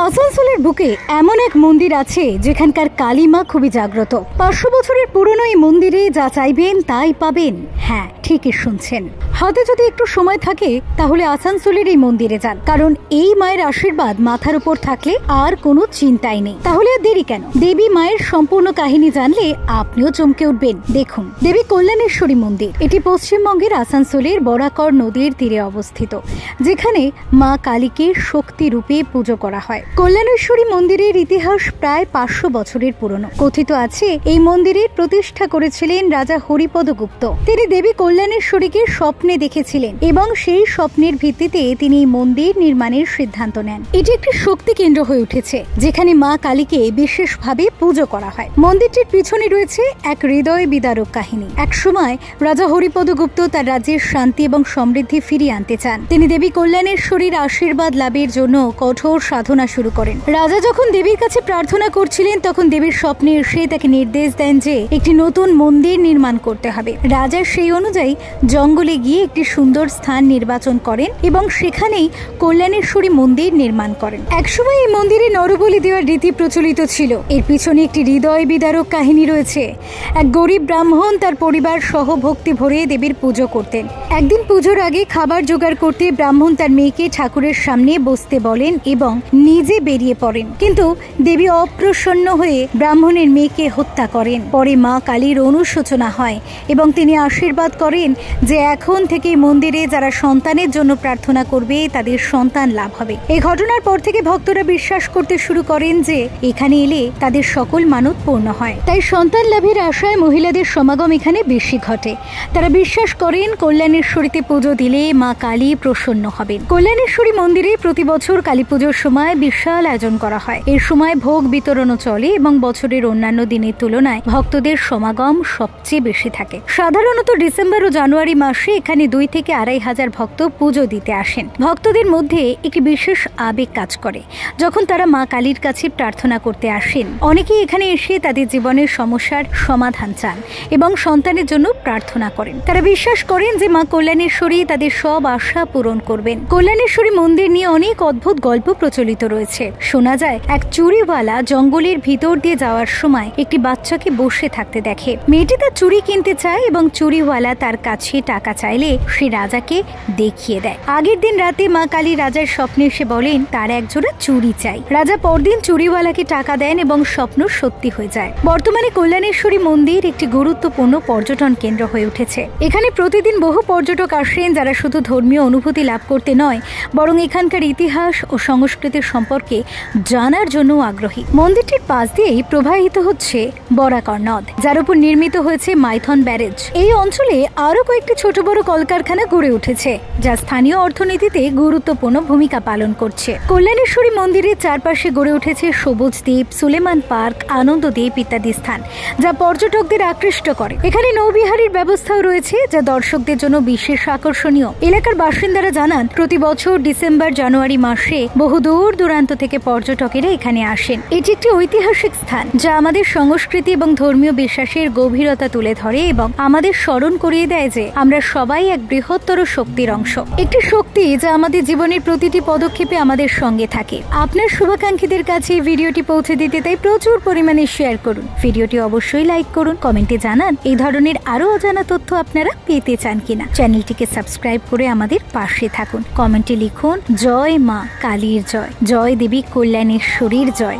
আসানসোলের বুকে এমন এক মন্দির আছে যেখানকার কালী মা খুবই জাগ্রত। 500 বছরের পুরনো এই মন্দিরে যা চাইবেন তাই পাবেন। হ্যাঁ, ঠিকই শুনছেন। হাতে যদি একটু সময় থাকে তাহলে আসানসোলের এই মন্দিরে যান, কারণ এই মায়ের আশীর্বাদ মাথার উপর থাকলে আর কোনো চিন্তাই নেই। তাহলে আর দেরি কেন? দেবী মায়ের সম্পূর্ণ কাহিনী জানলে আপনিও চমকে উঠবেন। দেখুন, দেবী কল্যাণেশ্বরী মন্দির। এটি পশ্চিমবঙ্গের আসানসোলের বরাকর নদীর তীরে অবস্থিত, যেখানে মা কালীকে শক্তি রূপে পুজো করা হয়। কল্যাণেশ্বরী মন্দিরের ইতিহাস প্রায় 500 বছরের পুরনো। কথিত আছে এই মন্দিরের প্রতিষ্ঠা করেছিলেন রাজা হরিপদ গুপ্ত। তিনি দেবী কল্যাণেশ্বরীকে স্বপ্নে দেখেছিলেন এবং সেই স্বপ্নের ভিত্তিতে তিনি এই মন্দির নির্মাণের সিদ্ধান্ত নেন। এটি একটি শক্তি কেন্দ্র হয়ে উঠেছে, যেখানে মা কালীকে বিশেষভাবে পুজো করা হয়। মন্দিরটির পিছনে রয়েছে এক হৃদয় বিদারক কাহিনী। এক সময় রাজা হরিপদ গুপ্ত তার রাজ্যের শান্তি এবং সমৃদ্ধি ফিরিয়ে আনতে চান। তিনি দেবী কল্যাণেশ্বরীর আশীর্বাদ লাভের জন্য কঠোর সাধনা শুরু করেন। রাজা যখন দেবীর কাছে প্রার্থনা করছিলেন, তখন দেবীর স্বপ্নে এসে তাকে নির্দেশ দেন যে একটি নতুন মন্দির নির্মাণ করতে হবে। রাজা সেই অনুযায়ী জঙ্গলে গিয়ে একটি সুন্দর স্থান নির্বাচন করেন এবং সেখানেই কল্যাণেশ্বরী মন্দির নির্মাণ করেন। একসময় এই মন্দিরে নরবলি দেওয়ার রীতি প্রচলিত ছিল। এর পিছনে একটি হৃদয় বিদারক কাহিনী রয়েছে। এক গরিব ব্রাহ্মণ তার পরিবার সহ ভক্তি ভরে দেবীর পুজো করতেন। একদিন পুজোর আগে খাবার জোগাড় করতে ব্রাহ্মণ তার মেয়েকে ঠাকুরের সামনে বসতে বলেন এবং নিজে বেরিয়ে পড়েন, কিন্তু দেবী অপ্রসন্ন হয়ে ব্রাহ্মণের মেয়েকে হত্যা করেন। পরে মা কালীর অনুশোচনা হয় এবং তিনি আশীর্বাদ করেন যে এখন থেকে মন্দিরে যারা সন্তানের জন্য প্রার্থনা করবে তাদের সন্তান লাভ হবে। এই ঘটনার পর থেকে ভক্তরা বিশ্বাস করতে শুরু করেন যে এখানে এলে তাদের সকল মানত পূর্ণ হয়। তাই সন্তান লাভের আশায় মহিলাদের সমাগম এখানে বেশি ঘটে। তারা বিশ্বাস করেন কল্যাণেশ্বরীতে পুজো দিলে মা কালী প্রসন্ন হবেন। কল্যাণেশ্বরী মন্দিরে প্রতি বছর কালী পুজোর সময় বিশাল আয়োজন করা হয়। এর সময় ভোগ বিতরণও চলে এবং বছরের অন্যান্য দিনের তুলনায় ভক্তদের সমাগম সবচেয়ে বেশি থাকে। সাধারণত ডিসেম্বর ও জানুয়ারি মাসে এখানে 2 থেকে 2.5 হাজার ভক্ত পুজো দিতে আসেন। ভক্তদের মধ্যে একটি বিশেষ আবেগ কাজ করে যখন তারা মা কালীর কাছে প্রার্থনা করতে আসেন। অনেকেই এখানে এসে তাদের জীবনের সমস্যার সমাধান চান এবং সন্তানের জন্য প্রার্থনা করেন। তারা বিশ্বাস করেন যে মা কল্যাণেশ্বরী তাদের সব আশা পূরণ করবেন। কল্যাণেশ্বরী মন্দির নিয়ে অনেক অদ্ভুত গল্প প্রচলিত রয়েছে। শোনা যায় এক চুরিওয়ালা জঙ্গলের ভিতর দিয়ে যাওয়ার সময় একটি বাচ্চাকে বসে থাকতে দেখে। মেয়েটি তার চুরি কিনতে চায় এবং চুরিওয়ালা তার কাছে টাকা চাইলে সে রাজাকে দেখিয়ে দেয়। আগের দিন রাতে মা কালী রাজার স্বপ্নে এসে বলেন তার একজোড়া চুড়ি চাই। রাজা পরদিন চুরিওয়ালাকে টাকা দেন এবং স্বপ্ন সত্যি হয়ে যায়। বর্তমানে কল্যাণেশ্বরী মন্দির একটি গুরুত্বপূর্ণ পর্যটন কেন্দ্র হয়ে উঠেছে। এখানে প্রতিদিন বহু পর্যটক আসেন, যারা শুধু ধর্মীয় অনুভূতি লাভ করতে নয়, বরং এখানকার ইতিহাস ও সংস্কৃতির সম্পর্কে জানার জন্য আগ্রহী। মন্দিরটির পাশ দিয়েই প্রবাহিত হচ্ছে বরাকর নদ, যার উপর নির্মিত হয়েছে মাইথন ব্যারেজ। এই অঞ্চলে আরো কয়েকটি ছোট বড় কলকারখানা গড়ে উঠেছে, যা স্থানীয় অর্থনীতিতে গুরুত্বপূর্ণ ভূমিকা পালন করছে। কল্যাণেশ্বরী মন্দিরের চারপাশে গড়ে উঠেছে সবুজ দ্বীপ, সুলেমান পার্ক, আনন্দ দ্বীপ ইত্যাদি স্থান, যা পর্যটকদের আকৃষ্ট করে। এখানে নৌবিহারের ব্যবস্থাও রয়েছে, যা দর্শকদের জন্য বিশেষ আকর্ষণীয়। এলাকার বাসিন্দারা জানান প্রতি বছর ডিসেম্বর জানুয়ারি মাসে বহু দূর দূরান্ত থেকে পর্যটকেরা এখানে আসেন। এটি একটি ঐতিহাসিক স্থান, যা আমাদের সংস্কৃতি এবং ধর্মীয় বিশ্বাসের গভীরতা তুলে ধরে এবং আমাদের স্মরণ করিয়ে দেয় যে আমরা সবাই এক বৃহত্তর শক্তির অংশ। একটি শক্তি যা আমাদের জীবনের প্রতিটি পদক্ষেপে আমাদের সঙ্গে থাকে। আপনার শুভাকাঙ্ক্ষীদের কাছে ভিডিওটি পৌঁছে দিতে তাই প্রচুর পরিমাণে শেয়ার করুন। ভিডিওটি অবশ্যই লাইক করুন, কমেন্টে জানান এই ধরনের আরো অজানা তথ্য আপনারা পেতে চান কিনা। চ্যানেলটিকে সাবস্ক্রাইব করে আমাদের পাশে থাকুন। কমেন্টে লিখুন জয় মা কালীর জয়, জয় দেবী কল্যাণেশ্বরীর জয়।